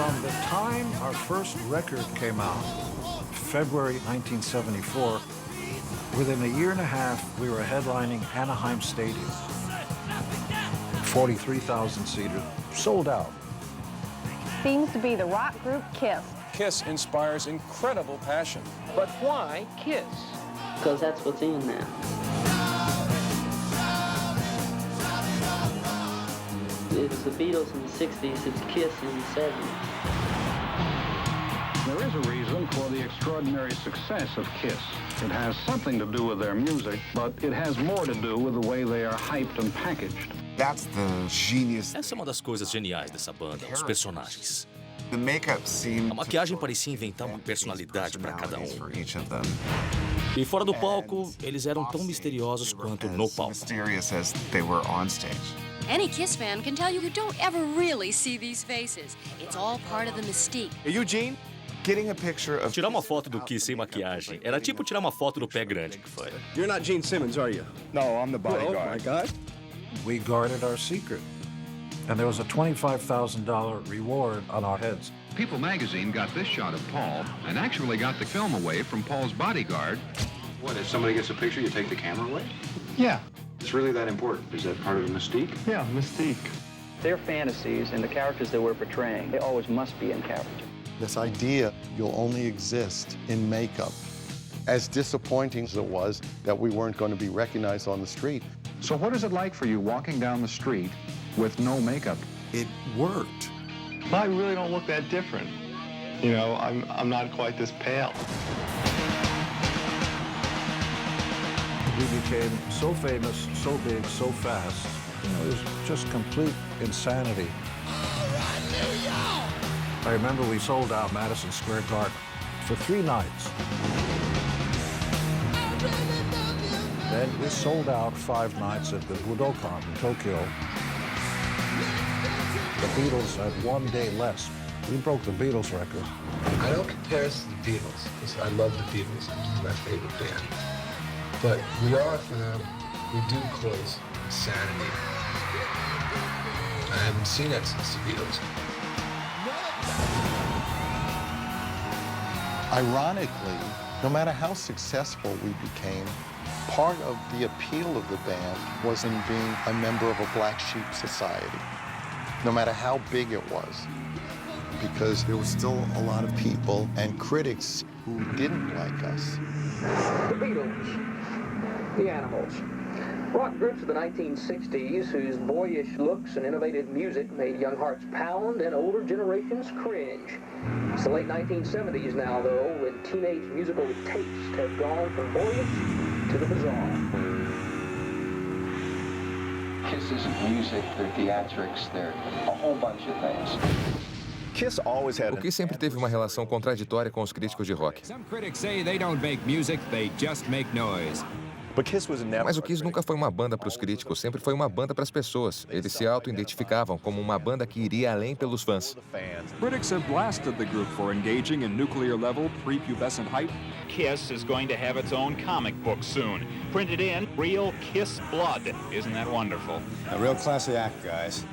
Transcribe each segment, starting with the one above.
From the time our first record came out, February 1974, within a year and a half, we were headlining Anaheim Stadium. 43,000 seater, sold out. Seems to be the rock group Kiss. Kiss inspires incredible passion. But why Kiss? Because that's what's in now. It's the Beatles in the 60s, it's Kiss in the 70s. There is a reason for the extraordinary success of Kiss. It has something to do with their music, but it has more to do with the way they are hyped and packaged. That's the genius. Essa é uma das coisas geniais dessa banda, os personagens. The makeup seemed A maquiagem parecia inventar uma personalidade para cada um. for each of them. E fora do palco, eles eram tão misteriosos quanto no As palco. mysterious as they were on stage. Any Kiss fan can tell you don't ever really see these faces. It's all part of the mystique. Eugene, getting a picture of Tirar uma foto do Kiss sem maquiagem era tipo tirar uma foto do pé grande que foi. You're not Gene Simmons, are you? No, I'm the bodyguard. Oh, my God. We guarded our secret. And there was a $25,000 reward on our heads. People magazine got this shot of Paul and actually got the film away from Paul's bodyguard. What, if somebody gets a picture, you take the camera away? Yeah. It's really that important. Is that part of the mystique? Yeah, mystique. Their fantasies and the characters they were portraying, they always must be in character. This idea you'll only exist in makeup. As disappointing as it was that we weren't going to be recognized on the street. So what is it like for you walking down the street with no makeup? It worked. I really don't look that different. You know, I'm not quite this pale. We became so famous, so big, so fast. You know, it was just complete insanity. I remember we sold out Madison Square Garden for 3 nights. Then we sold out 5 nights at the Budokan in Tokyo. The Beatles had 1 day less. We broke the Beatles record. I don't compare us to the Beatles, because I love the Beatles. It's my favorite band. But we are for them, we do close insanity. I haven't seen that since the Beatles. Ironically, no matter how successful we became, part of the appeal of the band was in being a member of a black sheep society, no matter how big it was, because there was still a lot of people and critics who didn't like us. The Beatles. The Animals. Rock groups of the 1960s whose boyish looks and innovative music made young hearts pound and older generations cringe. It's the late 1970s now, though, when teenage musical tastes have gone from boyish to the bizarre. Kiss isn't music, they're theatrics, they're a whole bunch of things. Kiss always had O Kiss sempre teve uma relação contraditória com os críticos de rock. Some critics say they don't make music, they just make noise. But Kiss was never. Mas o Kiss nunca foi uma banda para os críticos, sempre foi uma banda para as pessoas. Eles se auto-identificavam como uma banda que iria além pelos fãs. Critics have blasted the group for engaging in nuclear-level prepubescent hype. Kiss is going to have its own comic book soon. Printed in real Kiss blood. Isn't that wonderful? A real classy act, guys.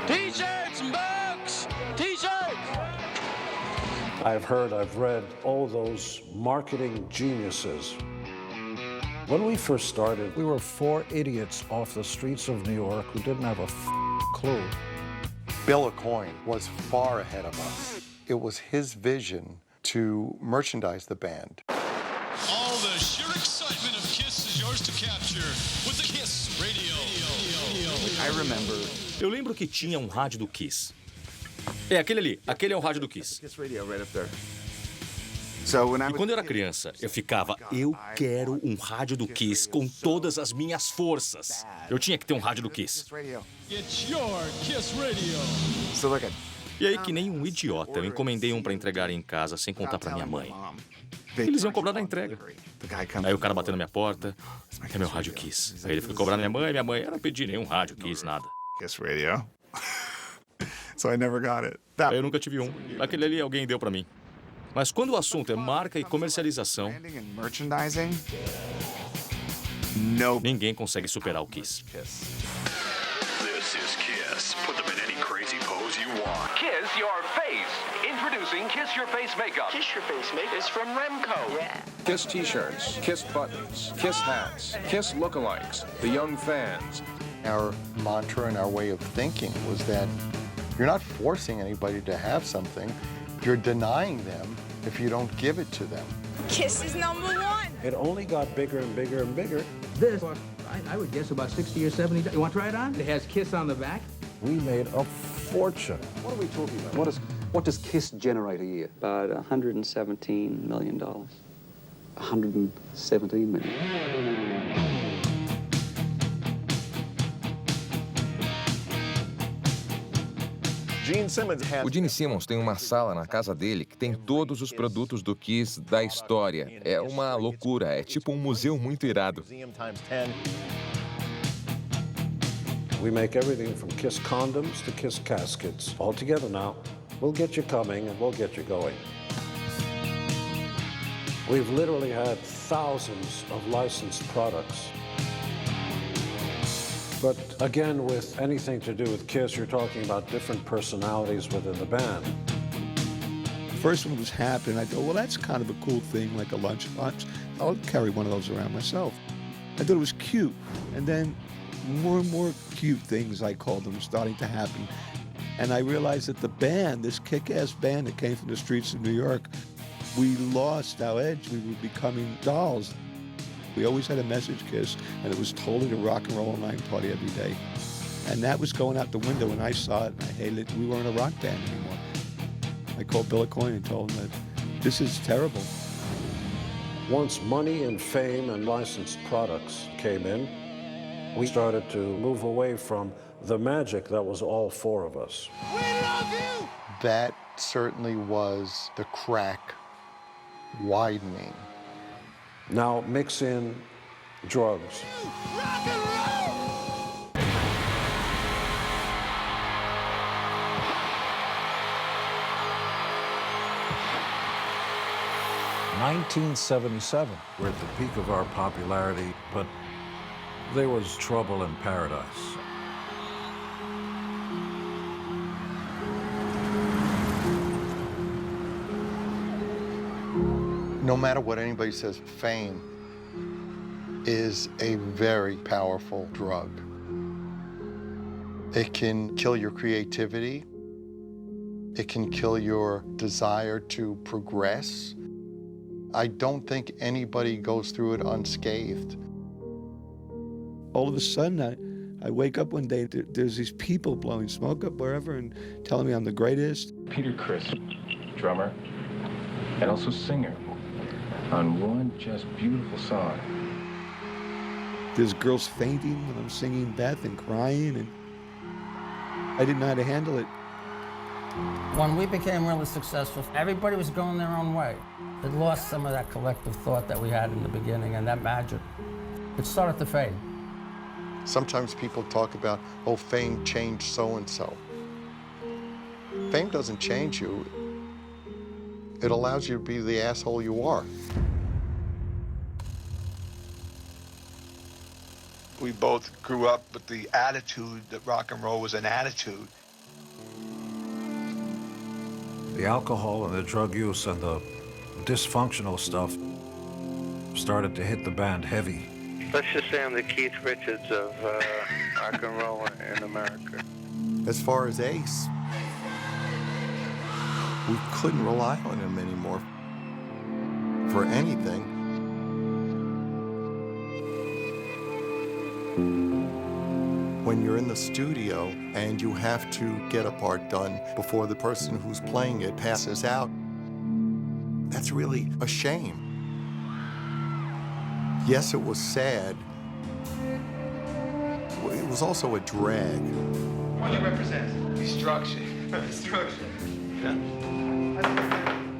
T-shirts and books! T-shirts! I've read all those marketing geniuses. When we first started, we were 4 idiots off the streets of New York who didn't have a clue. Bill Aucoin was far ahead of us. It was his vision to merchandise the band. All the sheer excitement of Kiss is yours to capture with the Kiss Radio. Eu lembro que tinha um rádio do Kiss. É, aquele ali. Aquele é o rádio do Kiss. Kiss radio right up there. E quando eu era criança, eu ficava, eu quero um rádio do Kiss com todas as minhas forças. Eu tinha que ter um rádio do Kiss. It's your Kiss Radio. E aí, que nem um idiota, eu encomendei um pra entregar em casa sem contar pra minha mãe. Eles iam cobrar na entrega. Aí o cara bateu na minha porta, é meu rádio Kiss. Aí ele foi cobrar na minha mãe, eu não pedi nenhum rádio Kiss, nada. Kiss radio. So I never got it. Aí eu nunca tive um. Aquele ali alguém deu pra mim. Mas quando o assunto é marca e comercialização, ninguém consegue superar o Kiss. This is Kiss. Put them in any crazy pose you want. Kiss your face. Introducing Kiss Your Face Makeup. Kiss Your Face Makeup is from Remco. Yeah. Kiss t-shirts, Kiss buttons, Kiss hats, Kiss lookalikes, the young fans. Our mantra and our way of thinking was that you're not forcing anybody to have something, you're denying them if you don't give it to them. Kiss is #1. It only got bigger and bigger and bigger. This, I would guess about 60 or 70. You want to try it on? It has Kiss on the back. We made a fortune. What are we talking about? What does Kiss generate a year? About $117 million. 117 million. O Gene Simmons tem uma sala na casa dele que tem todos os produtos do Kiss da história. É uma loucura, é tipo um museu muito irado. We make everything from Kiss condoms to Kiss caskets. All together now. We'll get you coming and we'll get you going. We've literally had thousands of licensed products. But again, with anything to do with Kiss, you're talking about different personalities within the band. The first one was Happy, and I thought, well, that's kind of a cool thing, like a lunchbox. I'll carry one of those around myself. I thought it was cute. And then more and more cute things, I called them, starting to happen. And I realized that the band, this kick-ass band that came from the streets of New York, we lost our edge. We were becoming dolls. We always had a message, Kiss, and it was totally the rock and roll online party every day. And that was going out the window when I saw it. I hated it. We weren't a rock band anymore. I called Bill Coyne and told him that this is terrible. Once money and fame and licensed products came in, we started to move away from the magic that was all four of us. We love you! That certainly was the crack widening. Now mix in drugs. Rock and roll! 1977, we're at the peak of our popularity, but there was trouble in paradise. No matter what anybody says, fame is a very powerful drug. It can kill your creativity. It can kill your desire to progress. I don't think anybody goes through it unscathed. All of a sudden, I wake up one day, there's these people blowing smoke up wherever and telling me I'm the greatest. Peter Criss, drummer, and also singer, on one just beautiful song. There's girls fainting when I'm singing Beth and crying, and I didn't know how to handle it. When we became really successful, everybody was going their own way. It lost some of that collective thought that we had in the beginning and that magic. It started to fade. Sometimes people talk about, oh, fame changed so-and-so. Fame doesn't change you. It allows you to be the asshole you are. We both grew up with the attitude that rock and roll was an attitude. The alcohol and the drug use and the dysfunctional stuff started to hit the band heavy. Let's just say I'm the Keith Richards of rock and roll in America. As far as Ace, we couldn't rely on him anymore for anything. When you're in the studio and you have to get a part done before the person who's playing it passes out, that's really a shame. Yes, it was sad. It was also a drag. What do you represent? Destruction. Destruction.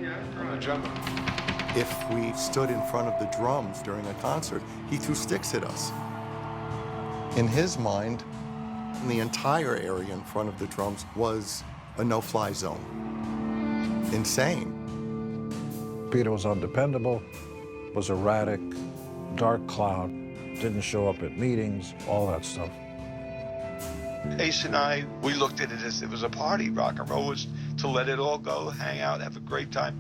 Yeah, I'm a drummer. If we stood in front of the drums during a concert, he threw sticks at us. In his mind, the entire area in front of the drums was a no-fly zone. Insane. Peter was undependable, was erratic, dark cloud, didn't show up at meetings, all that stuff. Ace and I, we looked at it as it was a party. Rock and roll was to let it all go, hang out, have a great time.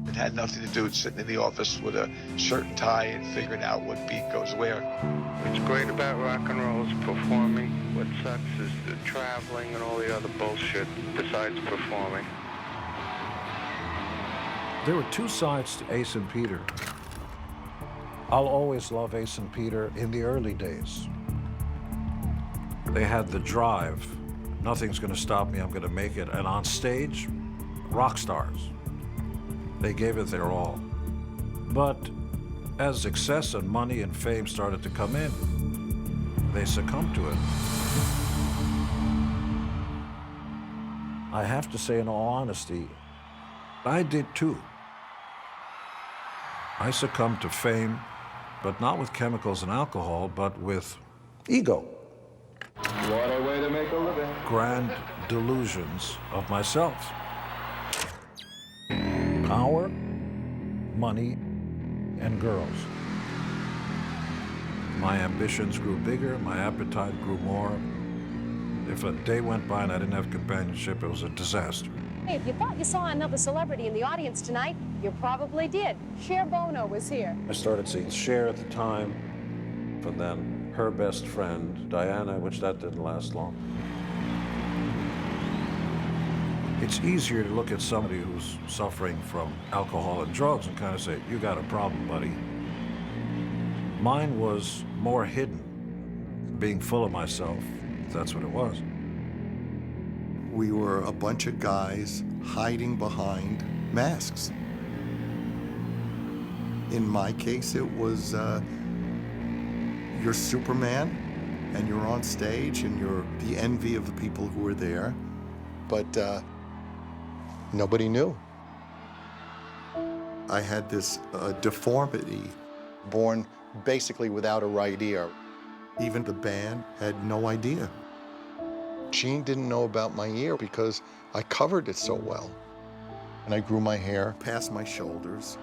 It had nothing to do with sitting in the office with a shirt and tie and figuring out what beat goes where. What's great about rock and roll is performing. What sucks is the traveling and all the other bullshit besides performing. There were two sides to Ace and Peter. I'll always love Ace and Peter in the early days. They had the drive. Nothing's gonna stop me, I'm gonna make it. And on stage, rock stars. They gave it their all. But as success and money and fame started to come in, they succumbed to it. I have to say, in all honesty, I did too. I succumbed to fame, but not with chemicals and alcohol, but with ego. What a way to make a living. Grand delusions of myself. Power, money, and girls. My ambitions grew bigger, my appetite grew more. If a day went by and I didn't have companionship, it was a disaster. Hey, if you thought you saw another celebrity in the audience tonight, you probably did. Cher Bono was here. I started seeing Cher at the time, and then her best friend, Diana, which that didn't last long. It's easier to look at somebody who's suffering from alcohol and drugs and kind of say, you got a problem, buddy. Mine was more hidden, being full of myself, if that's what it was. We were a bunch of guys hiding behind masks. In my case, it was you're Superman, and you're on stage, and you're the envy of the people who were there, but nobody knew. I had this deformity, born basically without a right ear. Even the band had no idea. Gene didn't know about my ear because I covered it so well. And I grew my hair past my shoulders.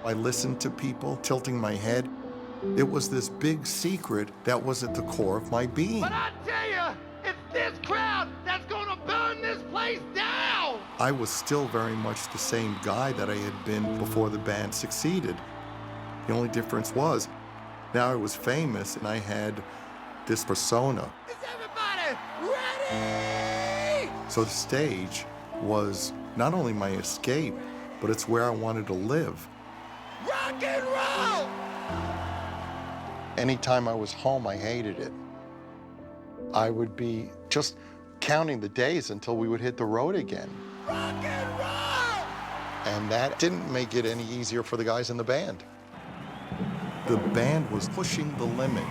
I listened to people tilting my head. It was this big secret that was at the core of my being. But I tell you, it's this crowd that's gonna burn this place down! I was still very much the same guy that I had been before the band succeeded. The only difference was, now I was famous and I had this persona. Is everybody ready? So the stage was not only my escape, but it's where I wanted to live. Rock and roll! Anytime I was home, I hated it. I would be just counting the days until we would hit the road again. Rock and roll! And that didn't make it any easier for the guys in the band. The band was pushing the limit.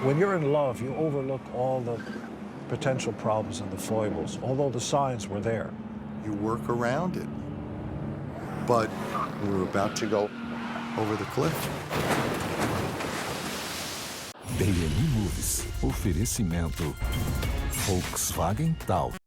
When you're in love, you overlook all the potential problems and the foibles, although the signs were there. You work around it. But we were about to go over the cliff. BM Movies. Oferecimento Volkswagen Taos.